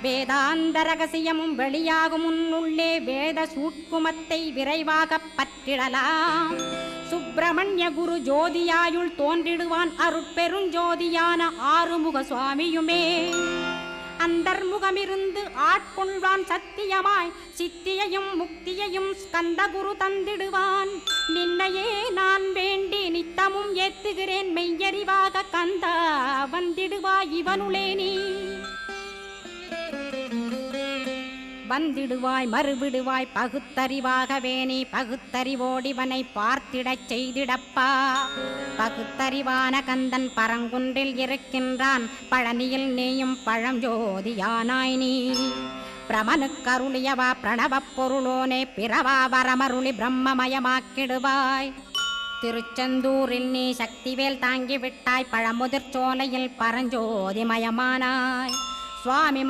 வேதாந்த ரகசியமும் வெளியாகும் முன்னுள்ளே வேத சூட்குமத்தை விரைவாக பற்றிடலாம். சுப்பிரமணிய குரு ஜோதியாயுள் தோன்றிடுவான் அருட்பெருஞ்சோதியான ஆறுமுக சுவாமியுமே. அந்தர்முகமிருந்து ஆட்கொள்வான் சத்தியமாய் சித்தியையும் முக்தியையும் ஸ்கந்தகுரு தந்திடுவான். நின்னையே நான் வேண்டி நித்தமும் ஏத்துகிறேன் மெய்யறிவாக கந்தா வந்திடுவாய் இவனுளே நீ. வந்திடுவாய் மறுவிடுவாய் பகுத்தறிவாகவே நீ பகுத்தறிவோடிவனை பார்த்திடச் செய்திடப்பா. பகுத்தறிவான கந்தன் பரங்குன்றில் இருக்கின்றான் பழனியில் நீயும் பழஞ்சோதியானாய் நீ. பிரமனுக்கருளியவா பிரணவப் பொருளோனே பிறவா வரமருளி பிரம்மமயமாக்கிடுவாய். திருச்செந்தூரில் நீ சக்திவேல் தாங்கிவிட்டாய் பழமுதிர் சோலையில் பரஞ்சோதிமயமானாய். சுவாமி